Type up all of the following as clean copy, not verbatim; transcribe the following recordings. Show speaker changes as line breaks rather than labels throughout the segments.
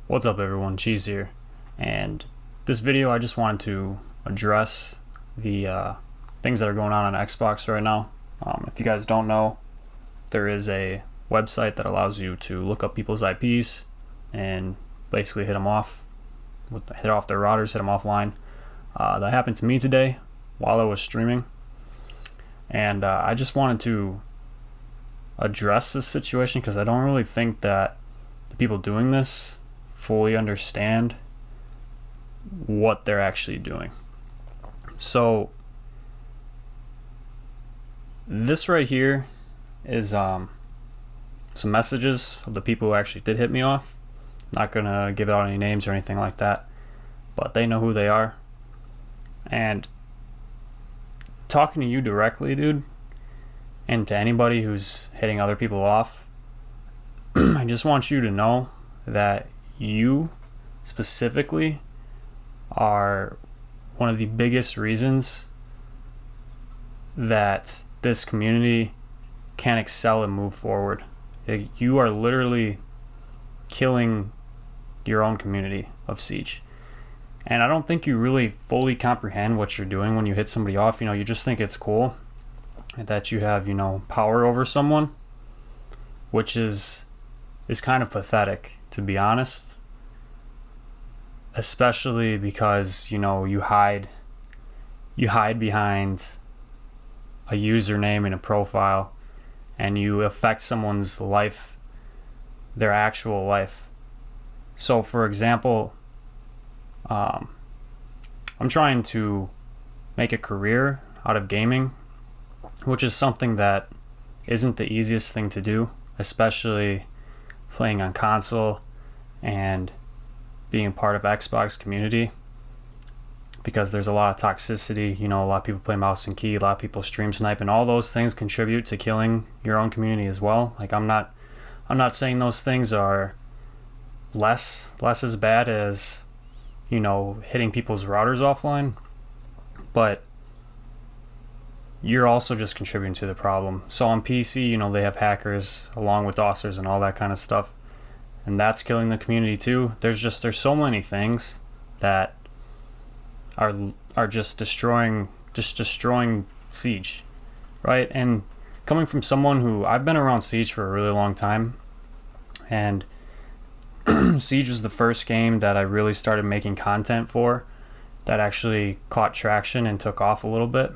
What's up everyone, Cheese here, and this video I just wanted to address the things that are going on Xbox right now. If you guys don't know, there is a website that allows you to look up people's IPs and basically hit off their routers, hit them offline. That happened to me today while I was streaming, and I just wanted to address this situation because I don't really think that the people doing this fully understand what they're actually doing. So this right here is some messages of the people who actually did hit me off. Not gonna give out any names or anything like that, but they know who they are. And talking to you directly, dude, and to anybody who's hitting other people off, I just want you to know that you specifically are one of the biggest reasons that this community can excel and move forward. You are literally killing your own community of Siege. And I don't think you really fully comprehend what you're doing when you hit somebody off. You just think it's cool that you have, power over someone, which is kind of pathetic, to be honest, especially because you hide behind a username and a profile, and you affect someone's life, their actual life. So for example, I'm trying to make a career out of gaming, which is something that isn't the easiest thing to do, especially playing on console and being part of Xbox community, because there's a lot of toxicity. A lot of people play mouse and key, a lot of people stream snipe, and all those things contribute to killing your own community as well. Like I'm not saying those things are less as bad as hitting people's routers offline, but you're also just contributing to the problem. So on PC, they have hackers along with DOSers and all that kind of stuff, and that's killing the community too. There's so many things that are just destroying Siege, right? And coming from someone who I've been around Siege for a really long time, and Siege was the first game that I really started making content for that actually caught traction and took off a little bit.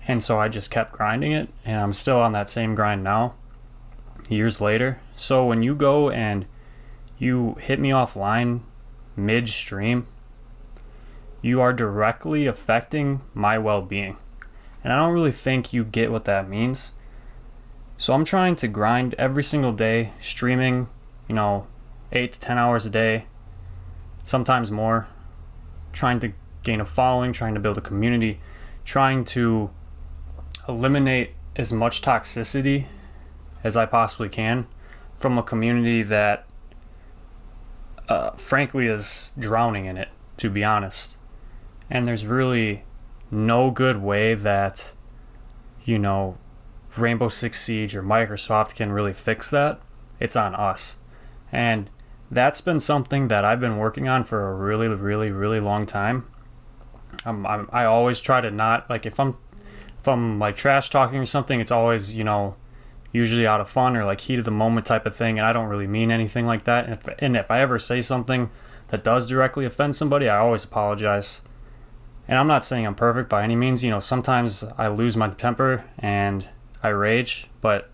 And so I just kept grinding it, and I'm still on that same grind now, years later. So when you go and you hit me offline mid-stream, you are directly affecting my well-being. And I don't really think you get what that means. So I'm trying to grind every single day, streaming, 8 to 10 hours a day, sometimes more, trying to gain a following, trying to build a community, trying to eliminate as much toxicity as I possibly can from a community that frankly is drowning in it, to be honest. And there's really no good way that Rainbow Six Siege or Microsoft can really fix that. It's on us. And that's been something that I've been working on for a really, really, really long time. I always try to not, like, if I'm like trash talking or something, it's always, usually out of fun or like heat of the moment type of thing, and I don't really mean anything like that. And if I ever say something that does directly offend somebody, I always apologize. And I'm not saying I'm perfect by any means. Sometimes I lose my temper and I rage, but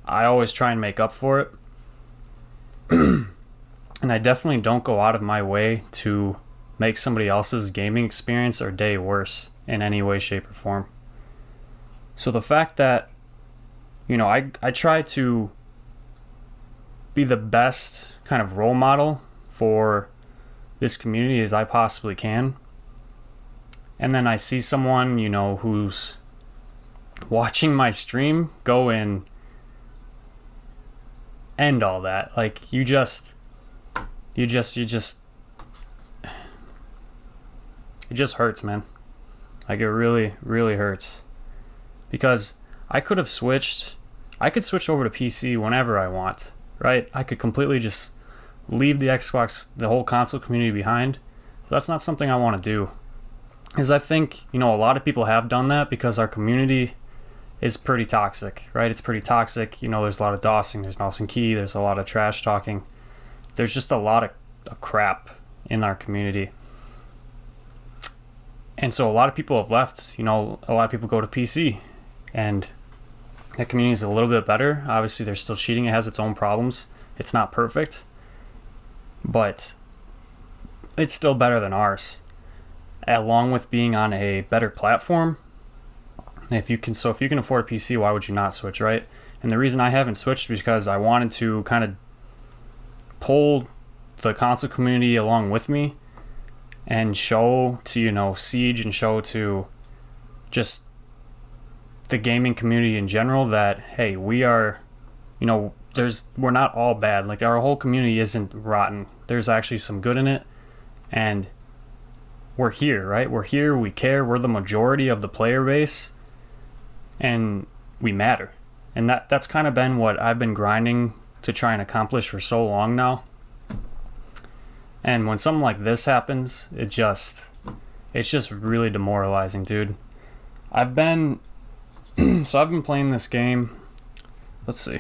I always try and make up for it. And I definitely don't go out of my way to make somebody else's gaming experience or day worse in any way, shape, or form. So the fact that, I try to be the best kind of role model for this community as I possibly can. And then I see someone, who's watching my stream go and end all that. Like, you just it just hurts, man. Like, it really, really hurts. Because I could switch over to PC whenever I want, right? I could completely just leave the Xbox, the whole console community behind. That's not something I want to do. Because I think, a lot of people have done that because our community is pretty toxic, right? It's pretty toxic. There's a lot of dossing, there's mouse and key, there's a lot of trash talking. There's just a lot of crap in our community. And so a lot of people have left. A lot of people go to PC, and that community is a little bit better. Obviously, there's still cheating. It has its own problems. It's not perfect, but it's still better than ours. Along with being on a better platform, if you can afford a PC, why would you not switch, right? And the reason I haven't switched is because I wanted to kind of pull the console community along with me and show to Siege and show to just the gaming community in general that, hey, we are, we're not all bad. Like, our whole community isn't rotten. There's actually some good in it, and we're here, right? We're here, we care, we're the majority of the player base, and we matter. And that's kind of been what I've been grinding to try and accomplish for so long now. And when something like this happens, it's just really demoralizing, dude. I've been playing this game. Let's see.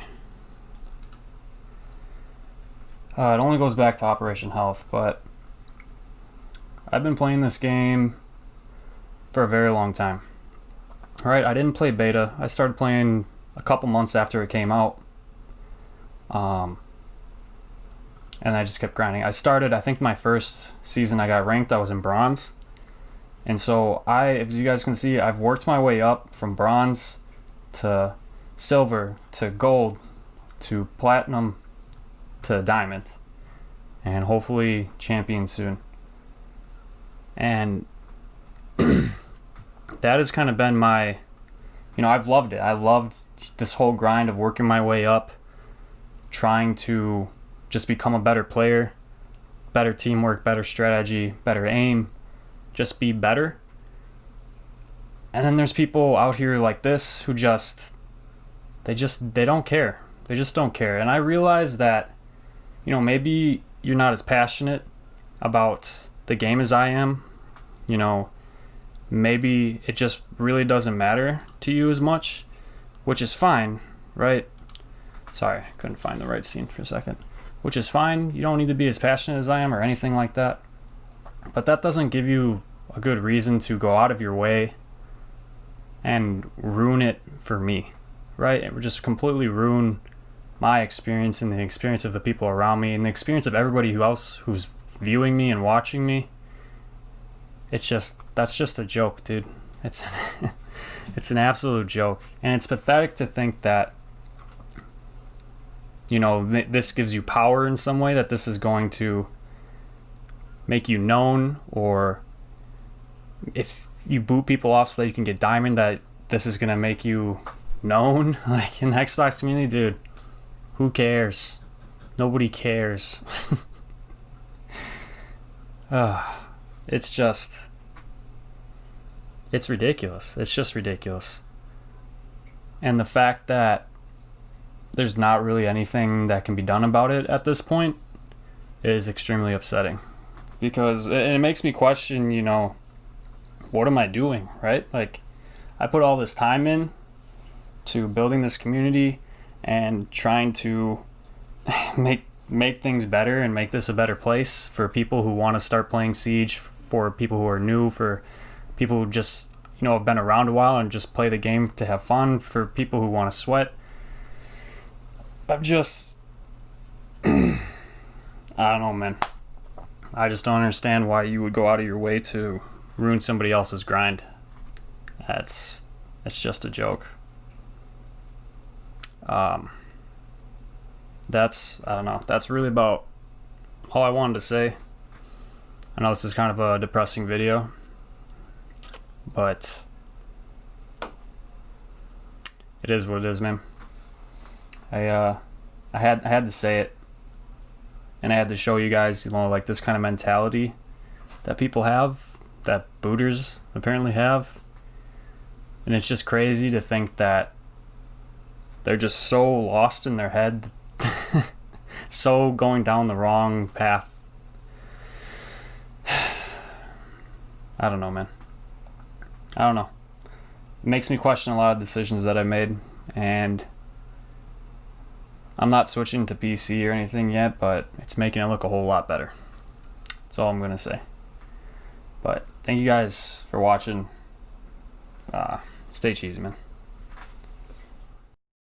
It only goes back to Operation Health, but I've been playing this game for a very long time. All right, I didn't play beta. I started playing a couple months after it came out. And I just kept grinding. I think my first season I got ranked, I was in bronze. And so as you guys can see, I've worked my way up from bronze to silver to gold to platinum to diamond. And hopefully champion soon. And that has kind of been my, I've loved it. I loved this whole grind of working my way up, trying to just become a better player, better teamwork, better strategy, better aim, just be better. And then there's people out here like this who they don't care. They just don't care. And I realize that, maybe you're not as passionate about the game as I am. Maybe it just really doesn't matter to you as much, which is fine, right? Sorry, I couldn't find the right scene for a second. Which is fine. You don't need to be as passionate as I am or anything like that. But that doesn't give you a good reason to go out of your way and ruin it for me, right? It would just completely ruin my experience and the experience of the people around me and the experience of everybody else who's viewing me and watching me. That's just a joke, dude. It's it's an absolute joke. And it's pathetic to think that this gives you power in some way, that this is going to make you known, or if you boot people off so that you can get diamond, that this is going to make you known. Like, in the Xbox community, dude, who cares? Nobody cares. It's ridiculous. It's just ridiculous. And the fact that there's not really anything that can be done about it at this point is extremely upsetting, because it makes me question, what am I doing, right? Like, I put all this time in to building this community and trying to make things better and make this a better place for people who want to start playing Siege, for people who are new, for people who just, have been around a while and just play the game to have fun, for people who want to sweat. I'm just, I don't know, man. I just don't understand why you would go out of your way to ruin somebody else's grind. It's just a joke. I don't know. That's really about all I wanted to say. I know this is kind of a depressing video, but it is what it is, man. I had to say it, and I had to show you guys, like, this kind of mentality that people have, that booters apparently have. And it's just crazy to think that they're just so lost in their head so going down the wrong path. I don't know, man. I don't know. It makes me question a lot of decisions that I made, and I'm not switching to PC or anything yet, but it's making it look a whole lot better. That's all I'm gonna say. But thank you guys for watching. Stay cheesy, man.